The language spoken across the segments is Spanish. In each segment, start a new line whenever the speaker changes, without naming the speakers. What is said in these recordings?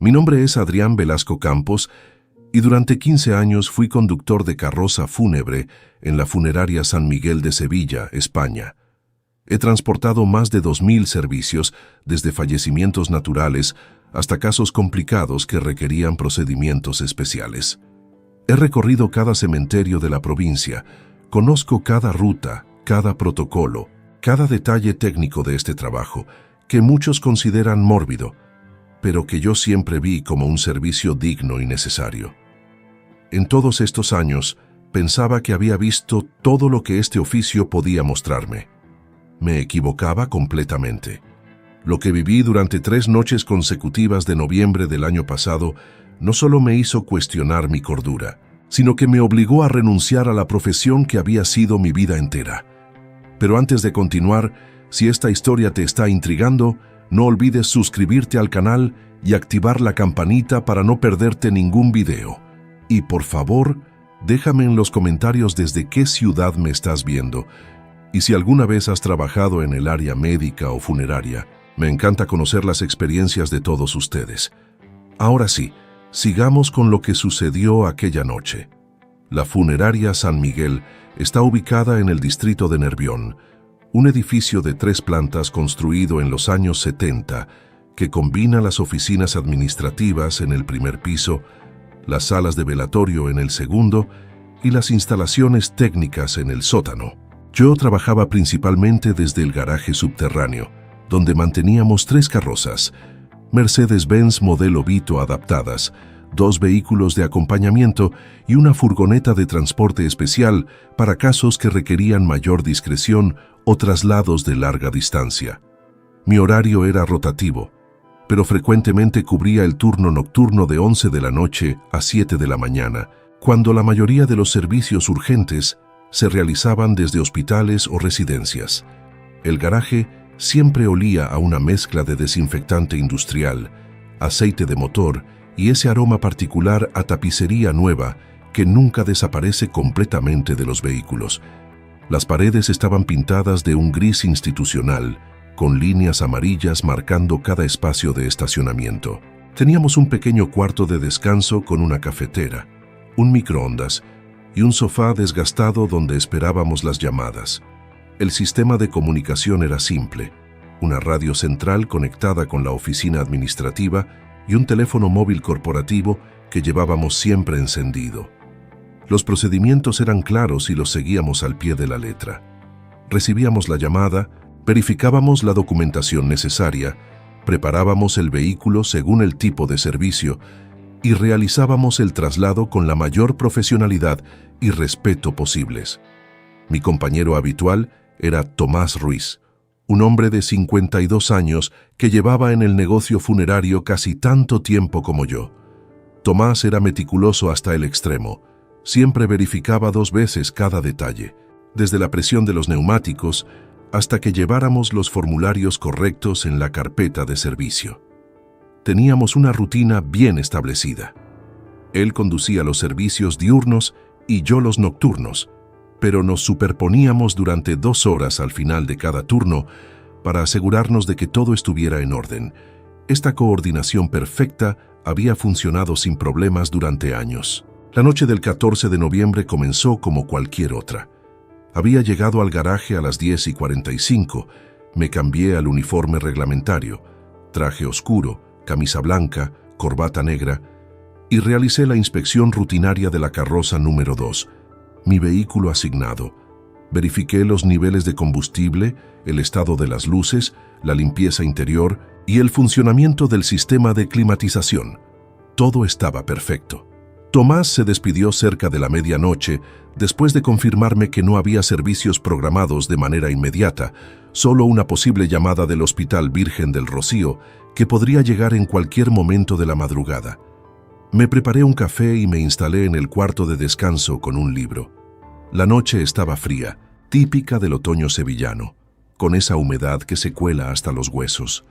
Mi nombre es Adrián Velasco Campos y durante 15 años fui conductor de carroza fúnebre en la funeraria San Miguel de Sevilla, España. He transportado más de 2000 servicios, desde fallecimientos naturales hasta casos complicados que requerían procedimientos especiales. He recorrido cada cementerio de la provincia, conozco cada ruta, cada protocolo, cada detalle técnico de este trabajo, que muchos consideran mórbido, pero que yo siempre vi como un servicio digno y necesario. En todos estos años, pensaba que había visto todo lo que este oficio podía mostrarme. Me equivocaba completamente. Lo que viví durante 3 noches consecutivas de noviembre del año pasado no solo me hizo cuestionar mi cordura, sino que me obligó a renunciar a la profesión que había sido mi vida entera. Pero antes de continuar, si esta historia te está intrigando, no olvides suscribirte al canal y activar la campanita para no perderte ningún video. Y por favor, déjame en los comentarios desde qué ciudad me estás viendo. Y si alguna vez has trabajado en el área médica o funeraria, me encanta conocer las experiencias de todos ustedes. Ahora sí, sigamos con lo que sucedió aquella noche. La funeraria San Miguel está ubicada en el distrito de Nervión, un edificio de 3 plantas construido en los años 70 que combina las oficinas administrativas en el primer piso, las salas de velatorio en el segundo y las instalaciones técnicas en el sótano. Yo trabajaba principalmente desde el garaje subterráneo, donde manteníamos 3 carrozas, Mercedes-Benz modelo Vito adaptadas, 2 vehículos de acompañamiento y una furgoneta de transporte especial para casos que requerían mayor discreción o traslados de larga distancia. Mi horario era rotativo, pero frecuentemente cubría el turno nocturno de 11 de la noche a 7 de la mañana, cuando la mayoría de los servicios urgentes se realizaban desde hospitales o residencias. El garaje siempre olía a una mezcla de desinfectante industrial, aceite de motor y ese aroma particular a tapicería nueva que nunca desaparece completamente de los vehículos. Las paredes estaban pintadas de un gris institucional, con líneas amarillas marcando cada espacio de estacionamiento. Teníamos un pequeño cuarto de descanso con una cafetera, un microondas y un sofá desgastado donde esperábamos las llamadas. El sistema de comunicación era simple, una radio central conectada con la oficina administrativa y un teléfono móvil corporativo que llevábamos siempre encendido. Los procedimientos eran claros y los seguíamos al pie de la letra. Recibíamos la llamada, verificábamos la documentación necesaria, preparábamos el vehículo según el tipo de servicio y realizábamos el traslado con la mayor profesionalidad y respeto posibles. Mi compañero habitual era Tomás Ruiz, un hombre de 52 años que llevaba en el negocio funerario casi tanto tiempo como yo. Tomás era meticuloso hasta el extremo. Siempre verificaba 2 veces cada detalle, desde la presión de los neumáticos hasta que lleváramos los formularios correctos en la carpeta de servicio. Teníamos una rutina bien establecida. Él conducía los servicios diurnos y yo los nocturnos, pero nos superponíamos durante 2 horas al final de cada turno para asegurarnos de que todo estuviera en orden. Esta coordinación perfecta había funcionado sin problemas durante años. La noche del 14 de noviembre comenzó como cualquier otra. Había llegado al garaje a las 10:45, me cambié al uniforme reglamentario, traje oscuro, camisa blanca, corbata negra, y realicé la inspección rutinaria de la carroza número 2, mi vehículo asignado. Verifiqué los niveles de combustible, el estado de las luces, la limpieza interior y el funcionamiento del sistema de climatización. Todo estaba perfecto. Tomás se despidió cerca de la medianoche, después de confirmarme que no había servicios programados de manera inmediata, solo una posible llamada del Hospital Virgen del Rocío, que podría llegar en cualquier momento de la madrugada. Me preparé un café y me instalé en el cuarto de descanso con un libro. La noche estaba fría, típica del otoño sevillano, con esa humedad que se cuela hasta los huesos.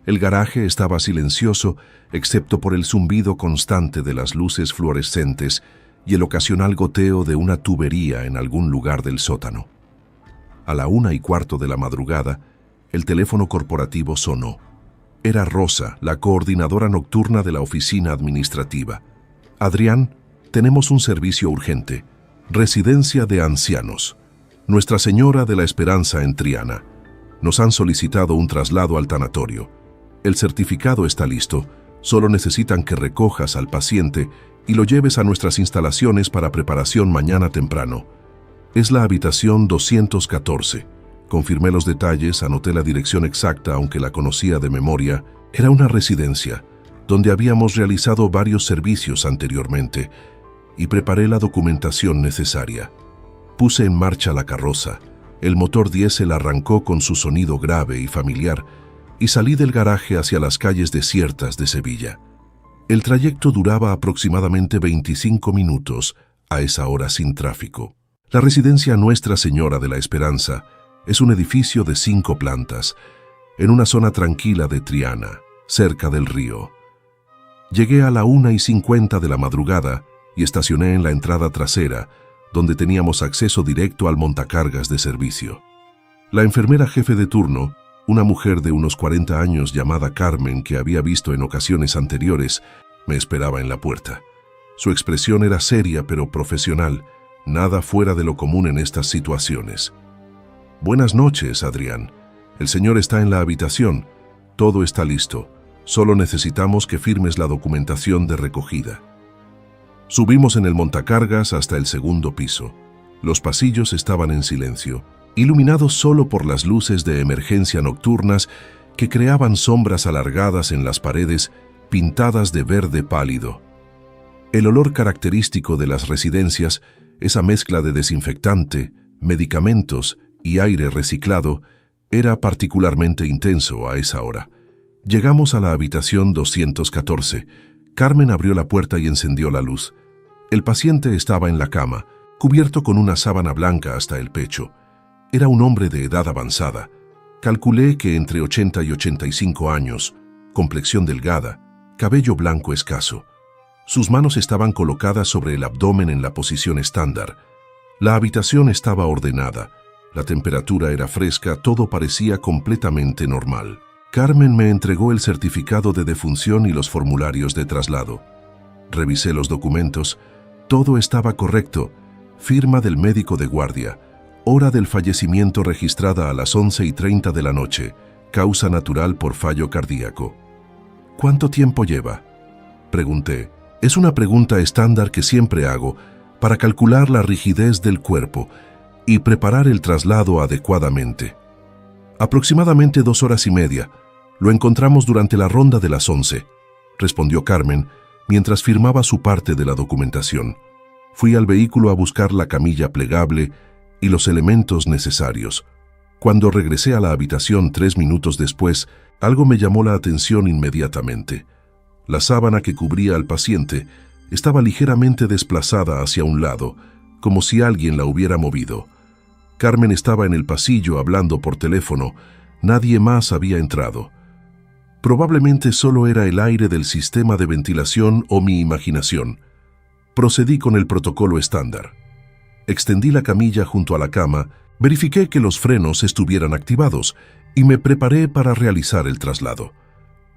El garaje estaba silencioso, excepto por el zumbido constante de las luces fluorescentes y el ocasional goteo de una tubería en algún lugar del sótano. A la 1:15 de la madrugada, el teléfono corporativo sonó. Era Rosa, la coordinadora nocturna de la oficina administrativa. Adrián, tenemos un servicio urgente. Residencia de ancianos. Nuestra Señora de la Esperanza en Triana. Nos han solicitado un traslado al tanatorio. El certificado está listo. Solo necesitan que recojas al paciente y lo lleves a nuestras instalaciones para preparación mañana temprano. Es la habitación 214. Confirmé los detalles, anoté la dirección exacta, aunque la conocía de memoria. Era una residencia, donde habíamos realizado varios servicios anteriormente, y preparé la documentación necesaria. Puse en marcha la carroza. El motor diésel arrancó con su sonido grave y familiar, y salí del garaje hacia las calles desiertas de Sevilla. El trayecto duraba aproximadamente 25 minutos, a esa hora sin tráfico. La residencia Nuestra Señora de la Esperanza es un edificio de 5 plantas, en una zona tranquila de Triana, cerca del río. Llegué a la 1:50 de la madrugada y estacioné en la entrada trasera, donde teníamos acceso directo al montacargas de servicio. La enfermera jefe de turno, una mujer de unos 40 años llamada Carmen, que había visto en ocasiones anteriores, me esperaba en la puerta. Su expresión era seria pero profesional, nada fuera de lo común en estas situaciones. «Buenas noches, Adrián. El señor está en la habitación. Todo está listo. Solo necesitamos que firmes la documentación de recogida». Subimos en el montacargas hasta el segundo piso. Los pasillos estaban en silencio, iluminados solo por las luces de emergencia nocturnas que creaban sombras alargadas en las paredes pintadas de verde pálido. El olor característico de las residencias, esa mezcla de desinfectante, medicamentos y aire reciclado, era particularmente intenso a esa hora. Llegamos a la habitación 214. Carmen abrió la puerta y encendió la luz. El paciente estaba en la cama, cubierto con una sábana blanca hasta el pecho. Era un hombre de edad avanzada. Calculé que entre 80 y 85 años, complexión delgada, cabello blanco escaso. Sus manos estaban colocadas sobre el abdomen en la posición estándar. La habitación estaba ordenada. La temperatura era fresca, todo parecía completamente normal. Carmen me entregó el certificado de defunción y los formularios de traslado. Revisé los documentos. Todo estaba correcto. Firma del médico de guardia. Hora del fallecimiento registrada a las 11:30 de la noche. Causa natural por fallo cardíaco. ¿Cuánto tiempo lleva?, pregunté. Es una pregunta estándar que siempre hago para calcular la rigidez del cuerpo y preparar el traslado adecuadamente. Aproximadamente 2 horas y media. Lo encontramos durante la ronda de las 11, respondió Carmen, mientras firmaba su parte de la documentación. Fui al vehículo a buscar la camilla plegable y los elementos necesarios. Cuando regresé a la habitación 3 minutos después, algo me llamó la atención inmediatamente. La sábana que cubría al paciente estaba ligeramente desplazada hacia un lado, como si alguien la hubiera movido. Carmen estaba en el pasillo hablando por teléfono. Nadie más había entrado. Probablemente solo era el aire del sistema de ventilación o mi imaginación. Procedí con el protocolo estándar. Extendí la camilla junto a la cama, verifiqué que los frenos estuvieran activados y me preparé para realizar el traslado.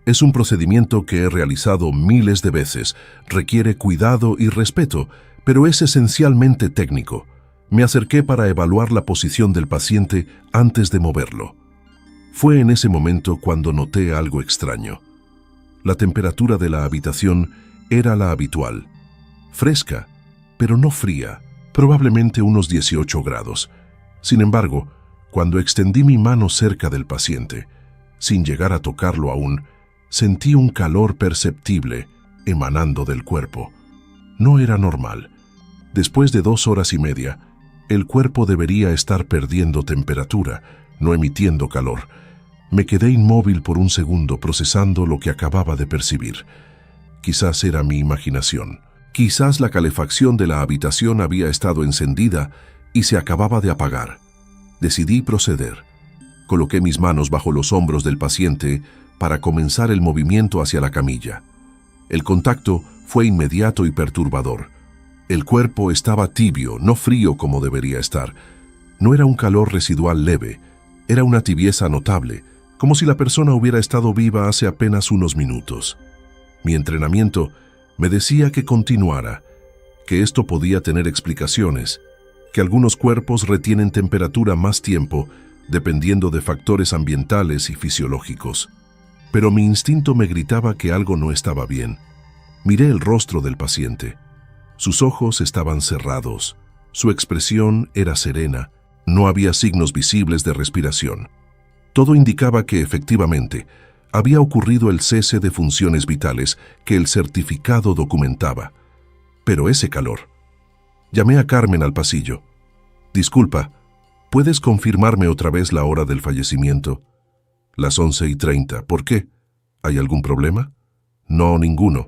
Es un procedimiento que he realizado miles de veces, requiere cuidado y respeto, pero es esencialmente técnico. Me acerqué para evaluar la posición del paciente antes de moverlo. Fue en ese momento cuando noté algo extraño. La temperatura de la habitación era la habitual, fresca, pero no fría, probablemente unos 18 grados. Sin embargo, cuando extendí mi mano cerca del paciente, sin llegar a tocarlo aún, sentí un calor perceptible emanando del cuerpo. No era normal. Después de 2 horas y media, el cuerpo debería estar perdiendo temperatura, no emitiendo calor. Me quedé inmóvil por un segundo procesando lo que acababa de percibir. Quizás era mi imaginación. Quizás la calefacción de la habitación había estado encendida y se acababa de apagar. Decidí proceder. Coloqué mis manos bajo los hombros del paciente para comenzar el movimiento hacia la camilla. El contacto fue inmediato y perturbador. El cuerpo estaba tibio, no frío como debería estar. No era un calor residual leve, era una tibieza notable, como si la persona hubiera estado viva hace apenas unos minutos. Mi entrenamiento me decía que continuara, que esto podía tener explicaciones, que algunos cuerpos retienen temperatura más tiempo dependiendo de factores ambientales y fisiológicos. Pero mi instinto me gritaba que algo no estaba bien. Miré el rostro del paciente. Sus ojos estaban cerrados, su expresión era serena, no había signos visibles de respiración. Todo indicaba que efectivamente había ocurrido el cese de funciones vitales que el certificado documentaba. Pero ese calor. Llamé a Carmen al pasillo. Disculpa, ¿puedes confirmarme otra vez la hora del fallecimiento? Las 11:30. ¿Por qué? ¿Hay algún problema? No, ninguno.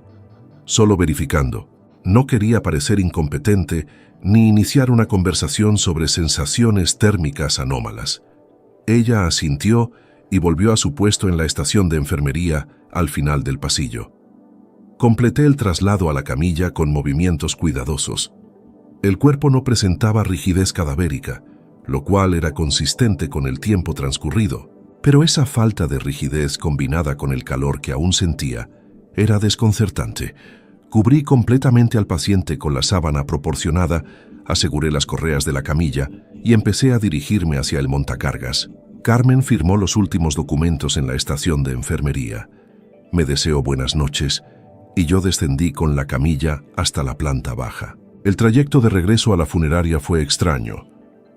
Solo verificando. No quería parecer incompetente ni iniciar una conversación sobre sensaciones térmicas anómalas. Ella asintió y volvió a su puesto en la estación de enfermería al final del pasillo. Completé el traslado a la camilla con movimientos cuidadosos. El cuerpo no presentaba rigidez cadavérica, lo cual era consistente con el tiempo transcurrido, pero esa falta de rigidez combinada con el calor que aún sentía era desconcertante. Cubrí completamente al paciente con la sábana proporcionada, aseguré las correas de la camilla y empecé a dirigirme hacia el montacargas. Carmen firmó los últimos documentos en la estación de enfermería. Me deseó buenas noches y yo descendí con la camilla hasta la planta baja. El trayecto de regreso a la funeraria fue extraño.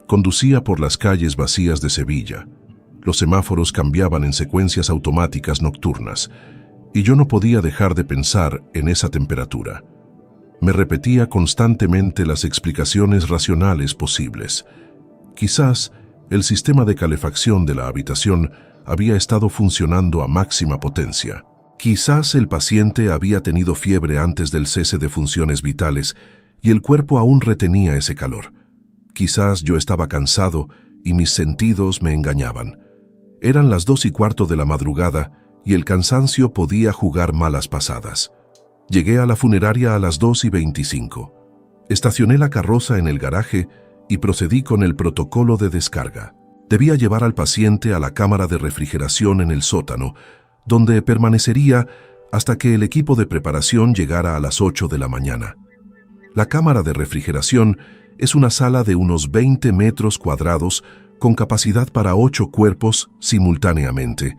Conducía por las calles vacías de Sevilla. Los semáforos cambiaban en secuencias automáticas nocturnas, y yo no podía dejar de pensar en esa temperatura. Me repetía constantemente las explicaciones racionales posibles. Quizás el sistema de calefacción de la habitación había estado funcionando a máxima potencia. Quizás el paciente había tenido fiebre antes del cese de funciones vitales y el cuerpo aún retenía ese calor. Quizás yo estaba cansado y mis sentidos me engañaban. Eran las 2:15 de la madrugada y el cansancio podía jugar malas pasadas. Llegué a la funeraria a las 2:25. Estacioné la carroza en el garaje y procedí con el protocolo de descarga. Debía llevar al paciente a la cámara de refrigeración en el sótano, donde permanecería hasta que el equipo de preparación llegara a las 8 de la mañana. La cámara de refrigeración es una sala de unos 20 metros cuadrados con capacidad para 8 cuerpos simultáneamente,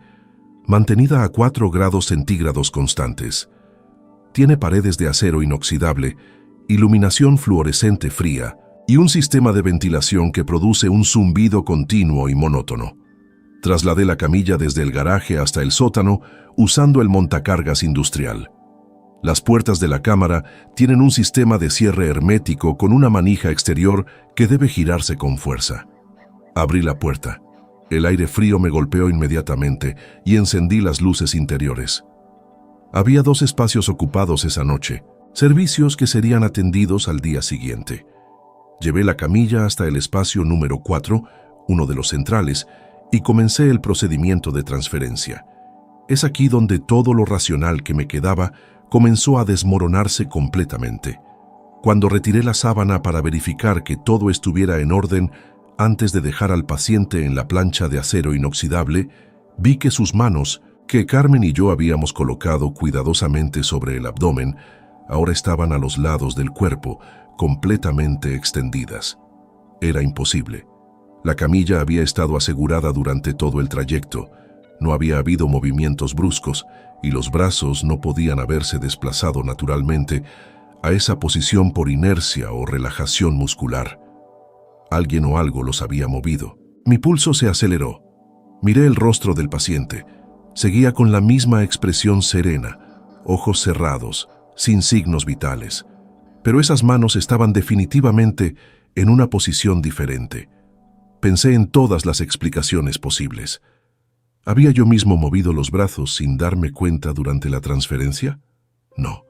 mantenida a 4 grados centígrados constantes. Tiene paredes de acero inoxidable, iluminación fluorescente fría y un sistema de ventilación que produce un zumbido continuo y monótono. Trasladé la camilla desde el garaje hasta el sótano usando el montacargas industrial. Las puertas de la cámara tienen un sistema de cierre hermético con una manija exterior que debe girarse con fuerza. Abrí la puerta. El aire frío me golpeó inmediatamente y encendí las luces interiores. Había 2 espacios ocupados esa noche, servicios que serían atendidos al día siguiente. Llevé la camilla hasta el espacio número 4, uno de los centrales, y comencé el procedimiento de transferencia. Es aquí donde todo lo racional que me quedaba comenzó a desmoronarse completamente. Cuando retiré la sábana para verificar que todo estuviera en orden, antes de dejar al paciente en la plancha de acero inoxidable, vi que sus manos, que Carmen y yo habíamos colocado cuidadosamente sobre el abdomen, ahora estaban a los lados del cuerpo, completamente extendidas. Era imposible. La camilla había estado asegurada durante todo el trayecto. No había habido movimientos bruscos y los brazos no podían haberse desplazado naturalmente a esa posición por inercia o relajación muscular. Alguien o algo los había movido. Mi pulso se aceleró. Miré el rostro del paciente. Seguía con la misma expresión serena, ojos cerrados, sin signos vitales. Pero esas manos estaban definitivamente en una posición diferente. Pensé en todas las explicaciones posibles. ¿Había yo mismo movido los brazos sin darme cuenta durante la transferencia? No,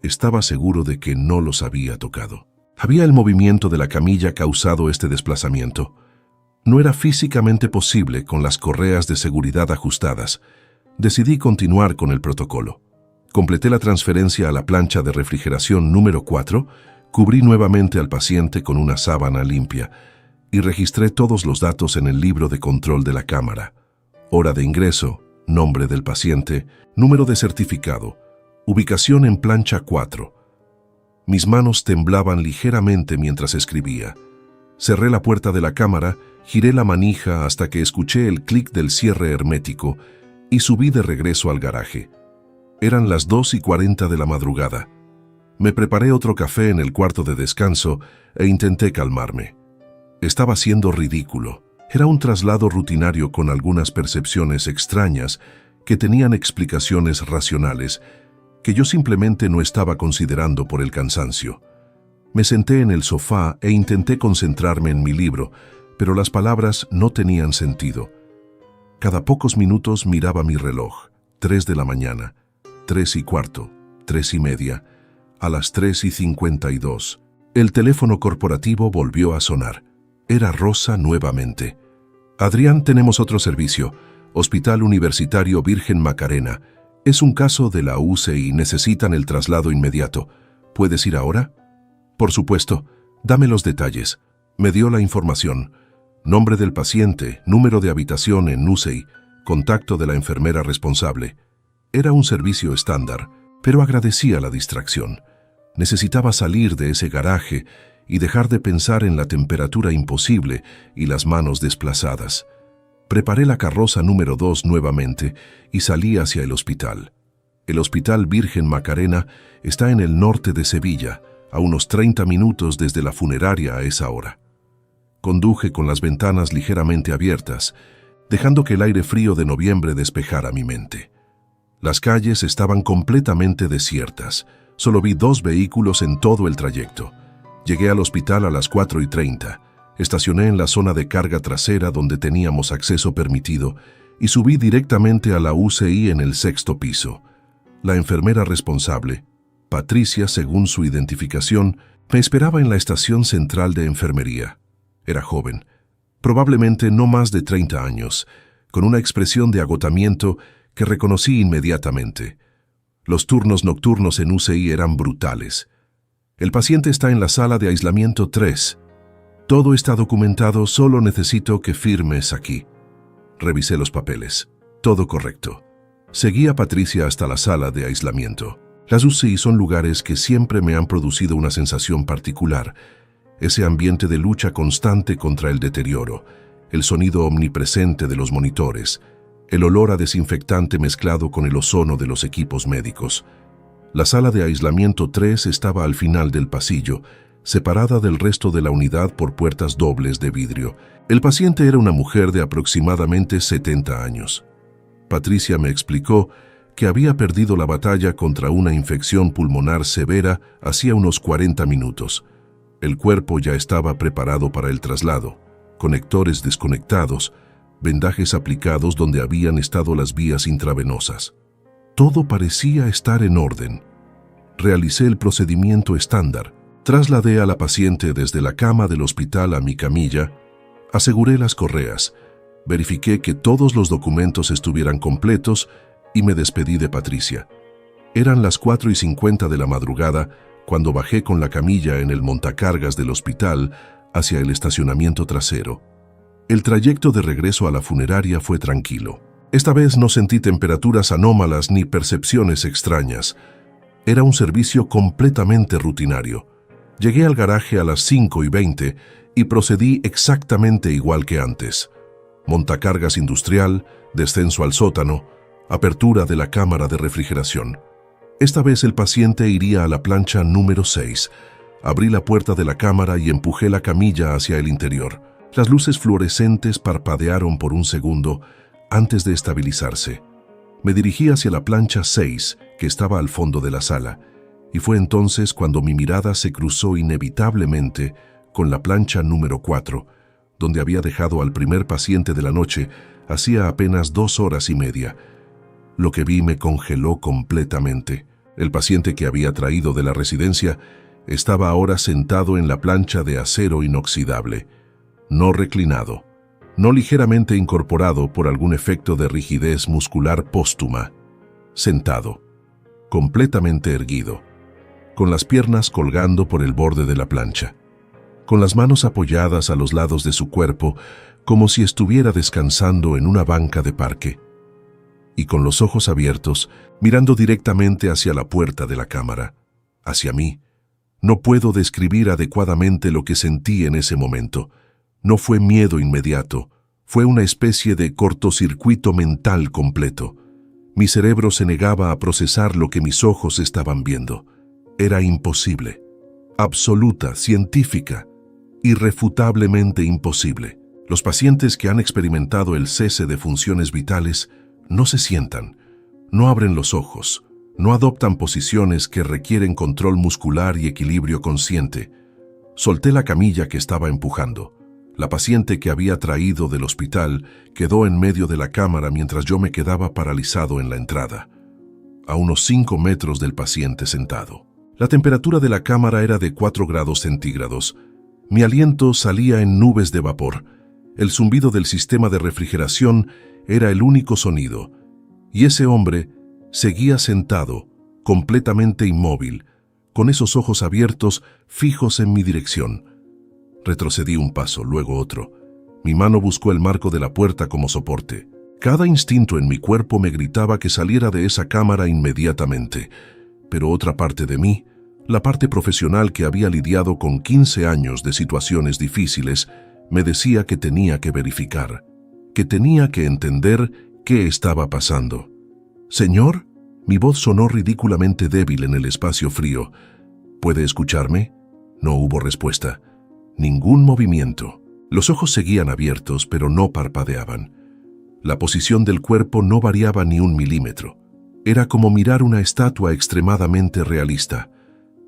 estaba seguro de que no los había tocado. ¿Había el movimiento de la camilla causado este desplazamiento? No era físicamente posible con las correas de seguridad ajustadas. Decidí continuar con el protocolo. Completé la transferencia a la plancha de refrigeración número 4, cubrí nuevamente al paciente con una sábana limpia y registré todos los datos en el libro de control de la cámara. hora de ingreso, nombre del paciente, número de certificado, ubicación en plancha 4. Mis manos temblaban ligeramente mientras escribía. Cerré la puerta de la cámara, giré la manija hasta que escuché el clic del cierre hermético y subí de regreso al garaje. Eran las 2:40 de la madrugada. Me preparé otro café en el cuarto de descanso e intenté calmarme. Estaba siendo ridículo. Era un traslado rutinario con algunas percepciones extrañas que tenían explicaciones racionales que yo simplemente no estaba considerando por el cansancio. Me senté en el sofá e intenté concentrarme en mi libro, pero las palabras no tenían sentido. Cada pocos minutos miraba mi reloj. 3 de la mañana, 3:15, 3:30, a las 3:52. El teléfono corporativo volvió a sonar. Era Rosa nuevamente. Adrián, tenemos otro servicio. Hospital Universitario Virgen Macarena. Es un caso de la UCI y necesitan el traslado inmediato. ¿Puedes ir ahora? Por supuesto. Dame los detalles. Me dio la información. Nombre del paciente, número de habitación en UCI, contacto de la enfermera responsable. Era un servicio estándar, pero agradecía la distracción. Necesitaba salir de ese garaje y dejar de pensar en la temperatura imposible y las manos desplazadas. Preparé la carroza número 2 nuevamente y salí hacia el hospital. El Hospital Virgen Macarena está en el norte de Sevilla, a unos 30 minutos desde la funeraria a esa hora. Conduje con las ventanas ligeramente abiertas, dejando que el aire frío de noviembre despejara mi mente. Las calles estaban completamente desiertas. Solo vi 2 vehículos en todo el trayecto. Llegué al hospital a las 4:30. Estacioné en la zona de carga trasera donde teníamos acceso permitido y subí directamente a la UCI en el 6º piso. La enfermera responsable, Patricia según su identificación, me esperaba en la estación central de enfermería. Era joven, probablemente no más de 30 años, con una expresión de agotamiento que reconocí inmediatamente. Los turnos nocturnos en UCI eran brutales. El paciente está en la sala de aislamiento 3. Todo está documentado, solo necesito que firmes aquí. Revisé los papeles. Todo correcto. Seguí a Patricia hasta la sala de aislamiento. Las UCI son lugares que siempre me han producido una sensación particular. Ese ambiente de lucha constante contra el deterioro, el sonido omnipresente de los monitores, el olor a desinfectante mezclado con el ozono de los equipos médicos. La sala de aislamiento 3 estaba al final del pasillo, separada del resto de la unidad por puertas dobles de vidrio. El paciente era una mujer de aproximadamente 70 años. Patricia me explicó que había perdido la batalla contra una infección pulmonar severa hacía unos 40 minutos. El cuerpo ya estaba preparado para el traslado, conectores desconectados, vendajes aplicados donde habían estado las vías intravenosas. Todo parecía estar en orden. Realicé el procedimiento estándar. Trasladé a la paciente desde la cama del hospital a mi camilla, aseguré las correas, verifiqué que todos los documentos estuvieran completos y me despedí de Patricia. Eran las 4:50 de la madrugada cuando bajé con la camilla en el montacargas del hospital hacia el estacionamiento trasero. El trayecto de regreso a la funeraria fue tranquilo. Esta vez no sentí temperaturas anómalas ni percepciones extrañas. Era un servicio completamente rutinario. Llegué al garaje a las 5:20 y procedí exactamente igual que antes. Montacargas industrial, descenso al sótano, apertura de la cámara de refrigeración. Esta vez el paciente iría a la plancha número 6. Abrí la puerta de la cámara y empujé la camilla hacia el interior. Las luces fluorescentes parpadearon por un segundo antes de estabilizarse. Me dirigí hacia la plancha 6, que estaba al fondo de la sala, y fue entonces cuando mi mirada se cruzó inevitablemente con la plancha número 4, donde había dejado al primer paciente de la noche hacía apenas 2 horas y media. Lo que vi me congeló completamente. El paciente que había traído de la residencia estaba ahora sentado en la plancha de acero inoxidable, no reclinado, no ligeramente incorporado por algún efecto de rigidez muscular póstuma, sentado, completamente erguido, con las piernas colgando por el borde de la plancha, con las manos apoyadas a los lados de su cuerpo, como si estuviera descansando en una banca de parque, y con los ojos abiertos, mirando directamente hacia la puerta de la cámara, hacia mí. No puedo describir adecuadamente lo que sentí en ese momento. No fue miedo inmediato, fue una especie de cortocircuito mental completo. Mi cerebro se negaba a procesar lo que mis ojos estaban viendo. Era imposible, absoluta, científica, irrefutablemente imposible. Los pacientes que han experimentado el cese de funciones vitales no se sientan, no abren los ojos, no adoptan posiciones que requieren control muscular y equilibrio consciente. Solté la camilla que estaba empujando. La paciente que había traído del hospital quedó en medio de la cámara mientras yo me quedaba paralizado en la entrada, a unos 5 metros del paciente sentado. La temperatura de la cámara era de 4 grados centígrados. Mi aliento salía en nubes de vapor. El zumbido del sistema de refrigeración era el único sonido, y ese hombre seguía sentado, completamente inmóvil, con esos ojos abiertos fijos en mi dirección. Retrocedí un paso, luego otro. Mi mano buscó el marco de la puerta como soporte. Cada instinto en mi cuerpo me gritaba que saliera de esa cámara inmediatamente, pero otra parte de mí, la parte profesional que había lidiado con 15 años de situaciones difíciles, me decía que tenía que verificar, que tenía que entender qué estaba pasando. «Señor», mi voz sonó ridículamente débil en el espacio frío. «¿Puede escucharme?» No hubo respuesta. Ningún movimiento. Los ojos seguían abiertos, pero no parpadeaban. La posición del cuerpo no variaba ni un milímetro. Era como mirar una estatua extremadamente realista.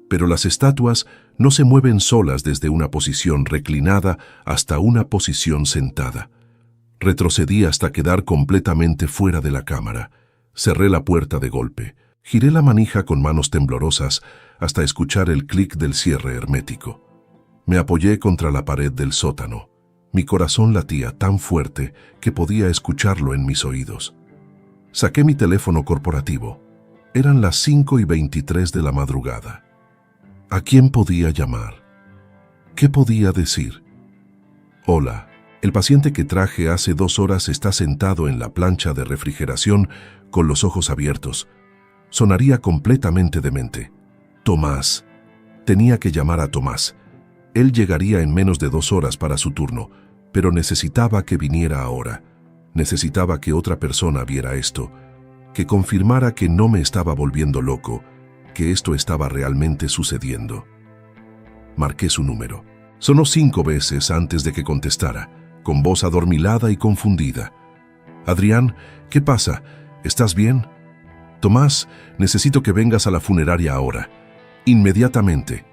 Pero las estatuas no se mueven solas desde una posición reclinada hasta una posición sentada. Retrocedí hasta quedar completamente fuera de la cámara. Cerré la puerta de golpe. Giré la manija con manos temblorosas hasta escuchar el clic del cierre hermético. Me apoyé contra la pared del sótano. Mi corazón latía tan fuerte que podía escucharlo en mis oídos. Saqué mi teléfono corporativo. Eran las 5:23 de la madrugada. ¿A quién podía llamar? ¿Qué podía decir? Hola, el paciente que traje hace 2 horas está sentado en la plancha de refrigeración con los ojos abiertos. Sonaría completamente demente. Tomás. Tenía que llamar a Tomás. Él llegaría en menos de 2 horas para su turno, pero necesitaba que viniera ahora. Necesitaba que otra persona viera esto, que confirmara que no me estaba volviendo loco, que esto estaba realmente sucediendo. Marqué su número. Sonó 5 veces antes de que contestara, con voz adormilada y confundida. «Adrián, ¿qué pasa? ¿Estás bien?» «Tomás, necesito que vengas a la funeraria ahora. Inmediatamente».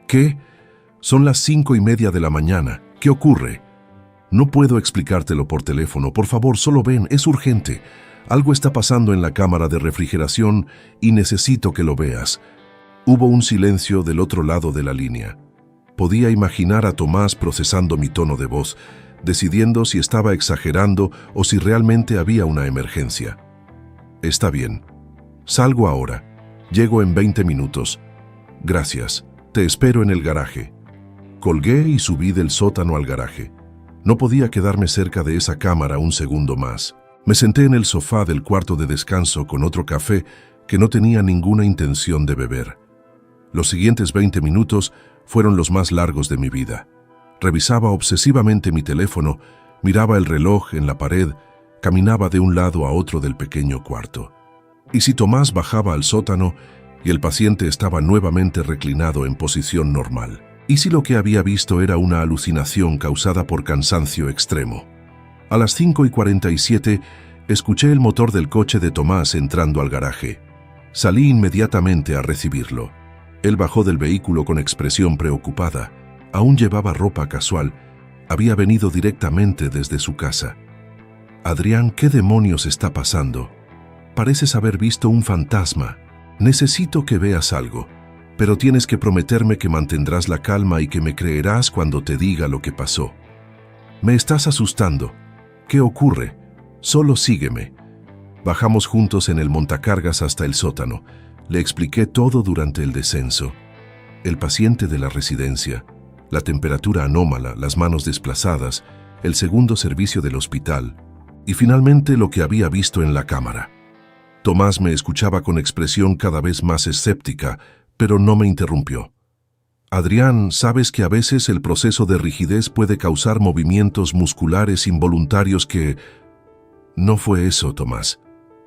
«¿Qué? Son las 5:30 de la mañana. ¿Qué ocurre?» «No puedo explicártelo por teléfono. Por favor, solo ven. Es urgente. Algo está pasando en la cámara de refrigeración y necesito que lo veas». Hubo un silencio del otro lado de la línea. Podía imaginar a Tomás procesando mi tono de voz, decidiendo si estaba exagerando o si realmente había una emergencia. «Está bien. Salgo ahora. Llego en 20 minutos. Gracias. Te espero en el garaje». Colgué y subí del sótano al garaje. No podía quedarme cerca de esa cámara un segundo más. Me senté en el sofá del cuarto de descanso con otro café que no tenía ninguna intención de beber. Los siguientes 20 minutos fueron los más largos de mi vida. Revisaba obsesivamente mi teléfono, miraba el reloj en la pared, caminaba de un lado a otro del pequeño cuarto. Y si Tomás bajaba al sótano y el paciente estaba nuevamente reclinado en posición normal. ¿Y si lo que había visto era una alucinación causada por cansancio extremo? A las 5:47 escuché el motor del coche de Tomás entrando al garaje. Salí inmediatamente a recibirlo. Él bajó del vehículo con expresión preocupada. Aún llevaba ropa casual. Había venido directamente desde su casa. «Adrián, ¿qué demonios está pasando? Pareces haber visto un fantasma. Necesito que veas algo, pero tienes que prometerme que mantendrás la calma y que me creerás cuando te diga lo que pasó. Me estás asustando. ¿Qué ocurre? Solo sígueme». Bajamos juntos en el montacargas hasta el sótano. Le expliqué todo durante el descenso. El paciente de la residencia, la temperatura anómala, las manos desplazadas, el segundo servicio del hospital y finalmente lo que había visto en la cámara. Tomás me escuchaba con expresión cada vez más escéptica, pero no me interrumpió. Adrián, sabes que a veces el proceso de rigidez puede causar movimientos musculares involuntarios que... No fue eso, Tomás.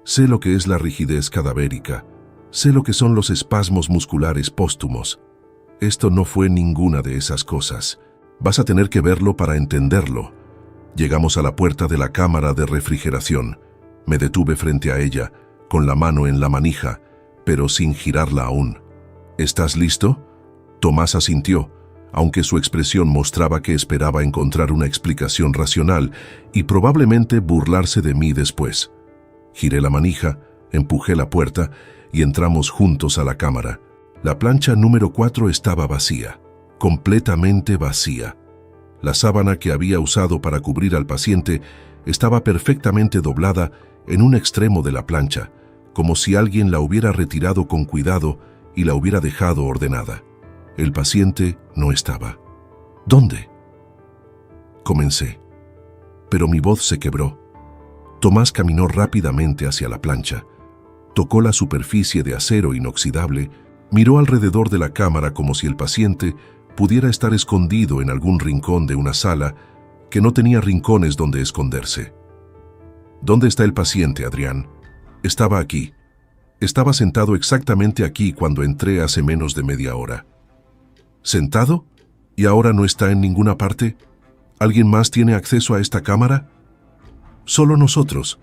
Sé lo que es la rigidez cadavérica. Sé lo que son los espasmos musculares póstumos. Esto no fue ninguna de esas cosas. Vas a tener que verlo para entenderlo. Llegamos a la puerta de la cámara de refrigeración. Me detuve frente a ella, con la mano en la manija, pero sin girarla aún. ¿Estás listo? Tomás asintió, aunque su expresión mostraba que esperaba encontrar una explicación racional y probablemente burlarse de mí después. Giré la manija, empujé la puerta y entramos juntos a la cámara. La plancha número 4 estaba vacía, completamente vacía. La sábana que había usado para cubrir al paciente estaba perfectamente doblada en un extremo de la plancha, como si alguien la hubiera retirado con cuidado y la hubiera dejado ordenada. El paciente no estaba. ¿Dónde? Comencé, pero mi voz se quebró. Tomás caminó rápidamente hacia la plancha, tocó la superficie de acero inoxidable, miró alrededor de la cámara como si el paciente pudiera estar escondido en algún rincón de una sala que no tenía rincones donde esconderse. ¿Dónde está el paciente, Adrián? Estaba aquí. Estaba sentado exactamente aquí cuando entré hace menos de media hora. ¿Sentado? ¿Y ahora no está en ninguna parte? ¿Alguien más tiene acceso a esta cámara? Solo nosotros.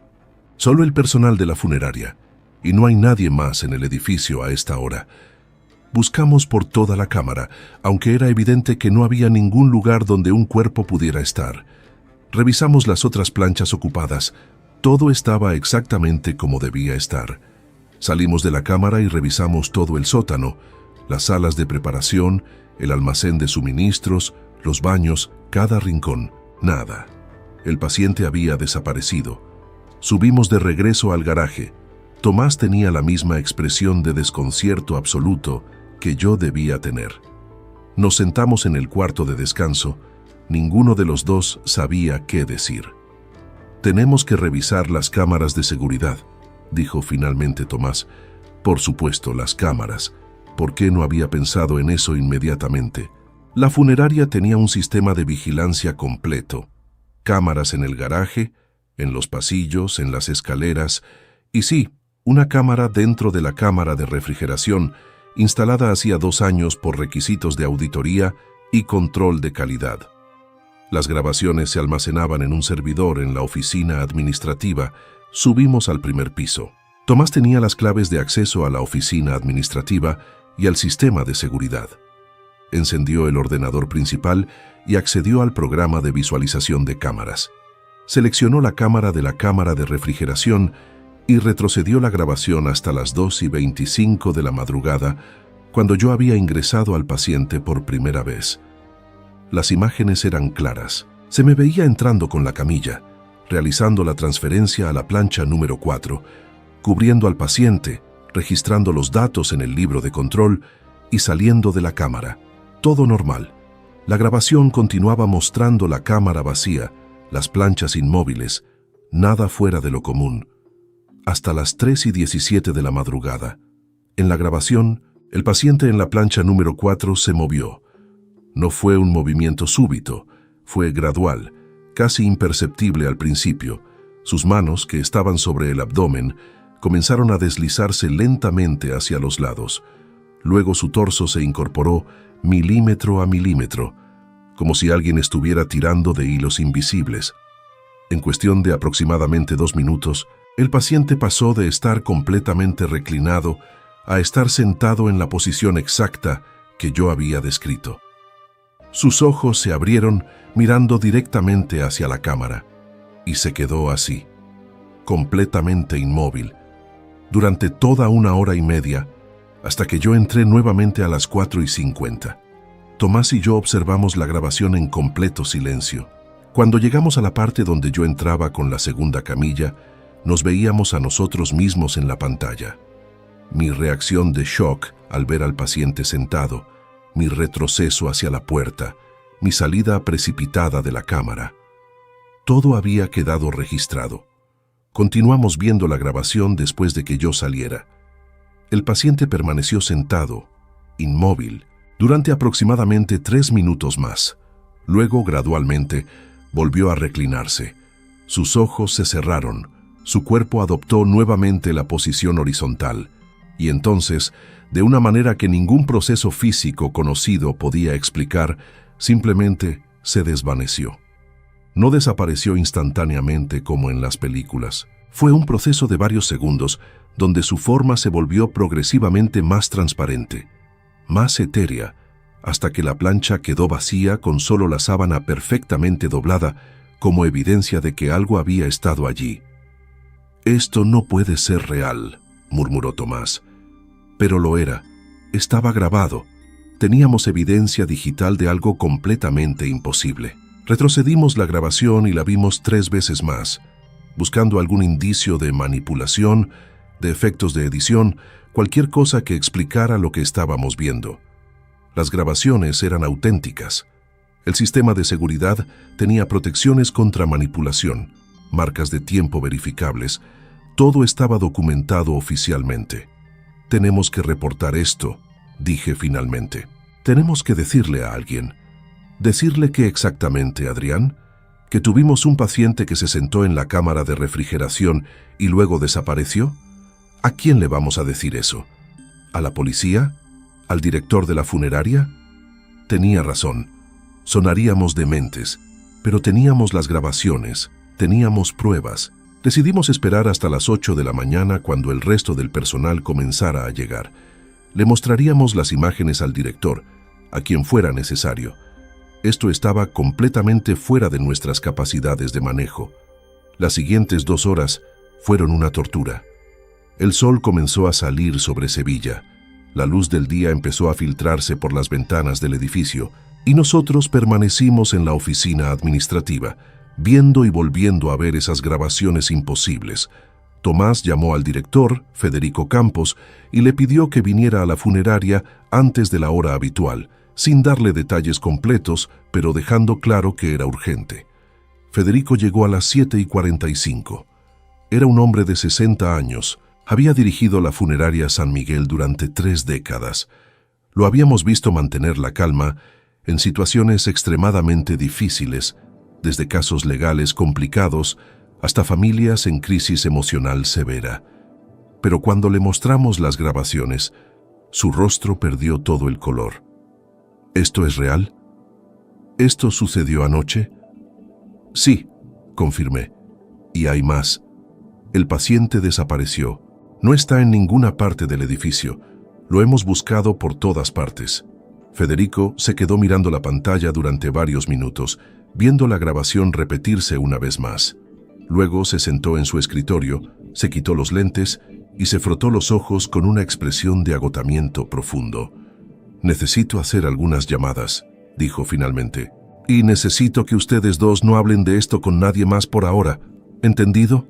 Solo el personal de la funeraria. Y no hay nadie más en el edificio a esta hora. Buscamos por toda la cámara, aunque era evidente que no había ningún lugar donde un cuerpo pudiera estar. Revisamos las otras planchas ocupadas. Todo estaba exactamente como debía estar. Salimos de la cámara y revisamos todo el sótano, las salas de preparación, el almacén de suministros, los baños, cada rincón. Nada. El paciente había desaparecido. Subimos de regreso al garaje. Tomás tenía la misma expresión de desconcierto absoluto que yo debía tener. Nos sentamos en el cuarto de descanso. Ninguno de los dos sabía qué decir. «Tenemos que revisar las cámaras de seguridad», dijo finalmente Tomás. «Por supuesto, las cámaras. ¿Por qué no había pensado en eso inmediatamente?» La funeraria tenía un sistema de vigilancia completo. Cámaras en el garaje, en los pasillos, en las escaleras, y sí, una cámara dentro de la cámara de refrigeración, instalada hacía 2 años por requisitos de auditoría y control de calidad. Las grabaciones se almacenaban en un servidor en la oficina administrativa. Subimos al primer piso. Tomás tenía las claves de acceso a la oficina administrativa y al sistema de seguridad. Encendió el ordenador principal y accedió al programa de visualización de cámaras. Seleccionó la cámara de la cámara de refrigeración y retrocedió la grabación hasta las 2:25 de la madrugada, cuando yo había ingresado al paciente por primera vez. Las imágenes eran claras. Se me veía entrando con la camilla, realizando la transferencia a la plancha número 4, cubriendo al paciente, registrando los datos en el libro de control y saliendo de la cámara. Todo normal. La grabación continuaba mostrando la cámara vacía, las planchas inmóviles, nada fuera de lo común. Hasta las 3:17 de la madrugada. En la grabación, el paciente en la plancha número 4 se movió. No fue un movimiento súbito, fue gradual, casi imperceptible al principio. Sus manos, que estaban sobre el abdomen, comenzaron a deslizarse lentamente hacia los lados. Luego su torso se incorporó milímetro a milímetro, como si alguien estuviera tirando de hilos invisibles. En cuestión de aproximadamente 2 minutos, el paciente pasó de estar completamente reclinado a estar sentado en la posición exacta que yo había descrito. Sus ojos se abrieron mirando directamente hacia la cámara, y se quedó así, completamente inmóvil, durante toda 1 hora y media, hasta que yo entré nuevamente a las 4:50. Tomás y yo observamos la grabación en completo silencio. Cuando llegamos a la parte donde yo entraba con la segunda camilla, nos veíamos a nosotros mismos en la pantalla. Mi reacción de shock al ver al paciente sentado, mi retroceso hacia la puerta, mi salida precipitada de la cámara. Todo había quedado registrado. Continuamos viendo la grabación después de que yo saliera. El paciente permaneció sentado, inmóvil, durante aproximadamente 3 minutos más. Luego, gradualmente, volvió a reclinarse. Sus ojos se cerraron, su cuerpo adoptó nuevamente la posición horizontal, y entonces, de una manera que ningún proceso físico conocido podía explicar, simplemente se desvaneció. No desapareció instantáneamente como en las películas. Fue un proceso de varios segundos, donde su forma se volvió progresivamente más transparente, más etérea, hasta que la plancha quedó vacía con solo la sábana perfectamente doblada, como evidencia de que algo había estado allí. «Esto no puede ser real», murmuró Tomás. Pero lo era. Estaba grabado. Teníamos evidencia digital de algo completamente imposible. Retrocedimos la grabación y la vimos 3 veces más, buscando algún indicio de manipulación, de efectos de edición, cualquier cosa que explicara lo que estábamos viendo. Las grabaciones eran auténticas. El sistema de seguridad tenía protecciones contra manipulación, marcas de tiempo verificables. Todo estaba documentado oficialmente. «Tenemos que reportar esto», dije finalmente. «Tenemos que decirle a alguien». «¿Decirle qué exactamente, Adrián? ¿Que tuvimos un paciente que se sentó en la cámara de refrigeración y luego desapareció? ¿A quién le vamos a decir eso? ¿A la policía? ¿Al director de la funeraria?» Tenía razón. Sonaríamos dementes, pero teníamos las grabaciones, teníamos pruebas. Decidimos esperar hasta las 8 de la mañana cuando el resto del personal comenzara a llegar. Le mostraríamos las imágenes al director, a quien fuera necesario. Esto estaba completamente fuera de nuestras capacidades de manejo. Las siguientes 2 horas fueron una tortura. El sol comenzó a salir sobre Sevilla. La luz del día empezó a filtrarse por las ventanas del edificio y nosotros permanecimos en la oficina administrativa, viendo y volviendo a ver esas grabaciones imposibles. Tomás llamó al director, Federico Campos, y le pidió que viniera a la funeraria antes de la hora habitual, sin darle detalles completos, pero dejando claro que era urgente. Federico llegó a las 7:45. Era un hombre de 60 años. Había dirigido la funeraria San Miguel durante 3 décadas. Lo habíamos visto mantener la calma en situaciones extremadamente difíciles, desde casos legales complicados hasta familias en crisis emocional severa. Pero cuando le mostramos las grabaciones, su rostro perdió todo el color. «¿Esto es real? ¿Esto sucedió anoche?» «Sí», confirmé. «Y hay más. El paciente desapareció. No está en ninguna parte del edificio. Lo hemos buscado por todas partes». Federico se quedó mirando la pantalla durante varios minutos, viendo la grabación repetirse una vez más. Luego se sentó en su escritorio, se quitó los lentes y se frotó los ojos con una expresión de agotamiento profundo. «Necesito hacer algunas llamadas», dijo finalmente. «Y necesito que ustedes dos no hablen de esto con nadie más por ahora. ¿Entendido?»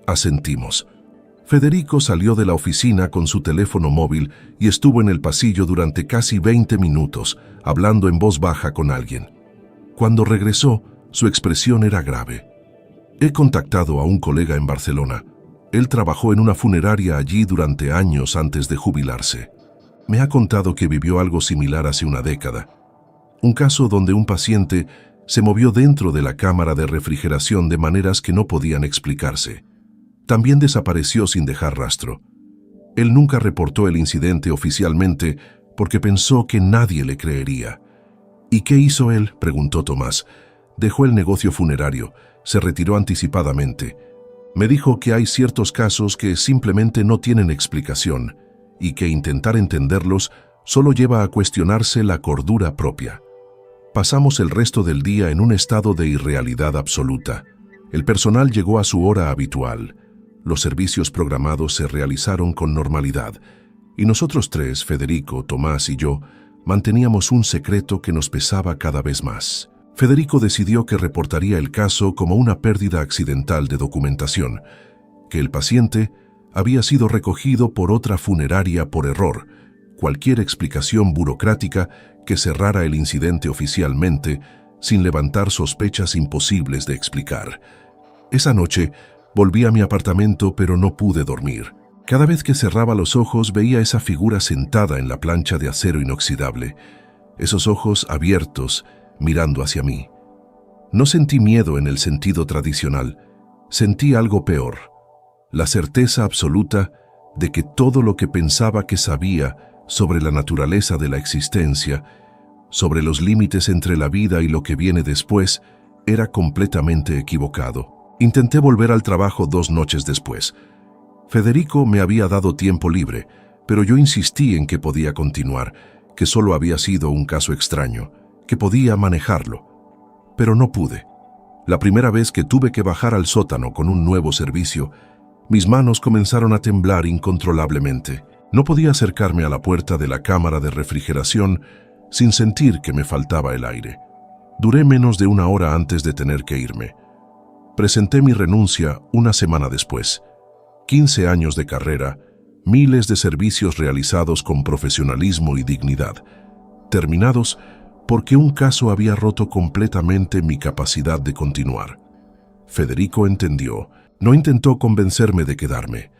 Asentimos. Federico salió de la oficina con su teléfono móvil y estuvo en el pasillo durante casi 20 minutos, hablando en voz baja con alguien. Cuando regresó, su expresión era grave. «He contactado a un colega en Barcelona. Él trabajó en una funeraria allí durante años antes de jubilarse. Me ha contado que vivió algo similar hace una década. Un caso donde un paciente se movió dentro de la cámara de refrigeración de maneras que no podían explicarse. También desapareció sin dejar rastro. Él nunca reportó el incidente oficialmente porque pensó que nadie le creería». «¿Y qué hizo él?», preguntó Tomás. «Dejó el negocio funerario, se retiró anticipadamente. Me dijo que hay ciertos casos que simplemente no tienen explicación y que intentar entenderlos solo lleva a cuestionarse la cordura propia». Pasamos el resto del día en un estado de irrealidad absoluta. El personal llegó a su hora habitual. Los servicios programados se realizaron con normalidad. Y nosotros 3, Federico, Tomás y yo, manteníamos un secreto que nos pesaba cada vez más. Federico decidió que reportaría el caso como una pérdida accidental de documentación, que el paciente había sido recogido por otra funeraria por error. Cualquier explicación burocrática que cerrara el incidente oficialmente sin levantar sospechas imposibles de explicar. Esa noche volví a mi apartamento, pero no pude dormir. Cada vez que cerraba los ojos veía esa figura sentada en la plancha de acero inoxidable, esos ojos abiertos mirando hacia mí. No sentí miedo en el sentido tradicional, sentí algo peor, la certeza absoluta de que todo lo que pensaba que sabía sobre la naturaleza de la existencia, sobre los límites entre la vida y lo que viene después, era completamente equivocado. Intenté volver al trabajo 2 noches después. Federico me había dado tiempo libre, pero yo insistí en que podía continuar, que solo había sido un caso extraño, que podía manejarlo. Pero no pude. La primera vez que tuve que bajar al sótano con un nuevo servicio, mis manos comenzaron a temblar incontrolablemente. No podía acercarme a la puerta de la cámara de refrigeración sin sentir que me faltaba el aire. Duré menos de 1 hora antes de tener que irme. Presenté mi renuncia 1 semana después. 15 años de carrera, miles de servicios realizados con profesionalismo y dignidad, terminados porque un caso había roto completamente mi capacidad de continuar. Federico entendió, no intentó convencerme de quedarme.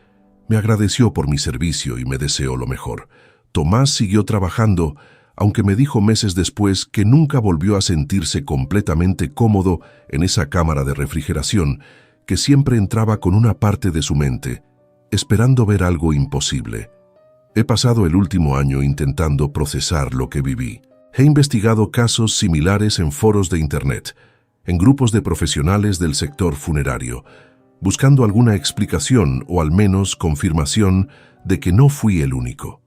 Me agradeció por mi servicio y me deseó lo mejor. Tomás siguió trabajando, aunque me dijo meses después que nunca volvió a sentirse completamente cómodo en esa cámara de refrigeración, que siempre entraba con una parte de su mente, esperando ver algo imposible. He pasado el último año intentando procesar lo que viví. He investigado casos similares en foros de Internet, en grupos de profesionales del sector funerario, buscando alguna explicación o al menos confirmación de que no fui el único.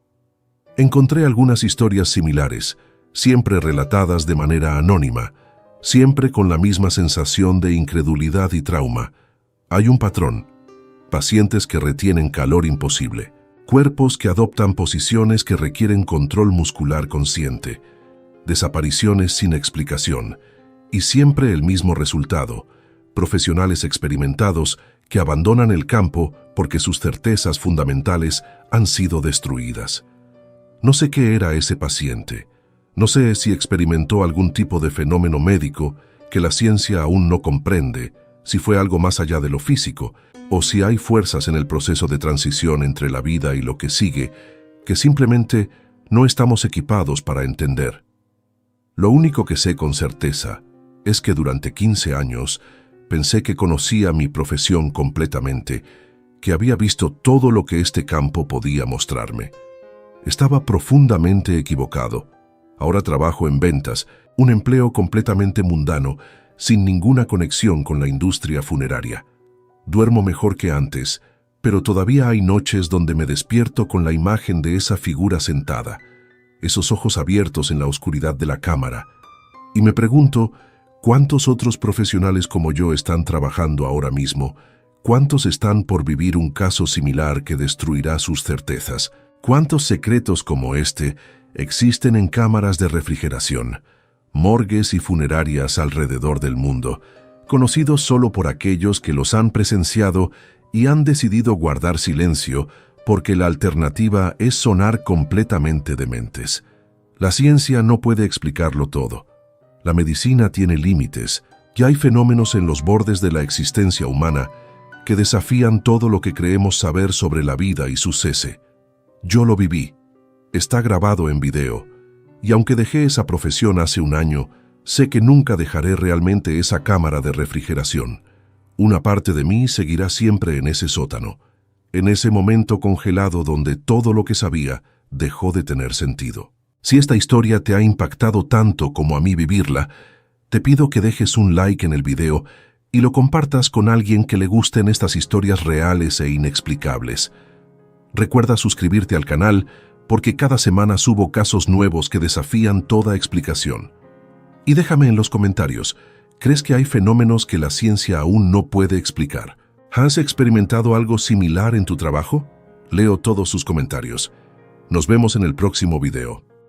Encontré algunas historias similares, siempre relatadas de manera anónima, siempre con la misma sensación de incredulidad y trauma. Hay un patrón: pacientes que retienen calor imposible, cuerpos que adoptan posiciones que requieren control muscular consciente, desapariciones sin explicación, y siempre el mismo resultado: profesionales experimentados que abandonan el campo porque sus certezas fundamentales han sido destruidas. No sé qué era ese paciente. No sé si experimentó algún tipo de fenómeno médico que la ciencia aún no comprende, si fue algo más allá de lo físico, o si hay fuerzas en el proceso de transición entre la vida y lo que sigue, que simplemente no estamos equipados para entender. Lo único que sé con certeza es que durante 15 años pensé que conocía mi profesión completamente, que había visto todo lo que este campo podía mostrarme. Estaba profundamente equivocado. Ahora trabajo en ventas, un empleo completamente mundano, sin ninguna conexión con la industria funeraria. Duermo mejor que antes, pero todavía hay noches donde me despierto con la imagen de esa figura sentada, esos ojos abiertos en la oscuridad de la cámara, y me pregunto, ¿cuántos otros profesionales como yo están trabajando ahora mismo? ¿Cuántos están por vivir un caso similar que destruirá sus certezas? ¿Cuántos secretos como este existen en cámaras de refrigeración, morgues y funerarias alrededor del mundo, conocidos solo por aquellos que los han presenciado y han decidido guardar silencio porque la alternativa es sonar completamente dementes? La ciencia no puede explicarlo todo. La medicina tiene límites y hay fenómenos en los bordes de la existencia humana que desafían todo lo que creemos saber sobre la vida y su cese. Yo lo viví. Está grabado en video. Y aunque dejé esa profesión hace 1 año, sé que nunca dejaré realmente esa cámara de refrigeración. Una parte de mí seguirá siempre en ese sótano, en ese momento congelado donde todo lo que sabía dejó de tener sentido. Si esta historia te ha impactado tanto como a mí vivirla, te pido que dejes un like en el video y lo compartas con alguien que le gusten estas historias reales e inexplicables. Recuerda suscribirte al canal porque cada semana subo casos nuevos que desafían toda explicación. Y déjame en los comentarios, ¿crees que hay fenómenos que la ciencia aún no puede explicar? ¿Has experimentado algo similar en tu trabajo? Leo todos sus comentarios. Nos vemos en el próximo video.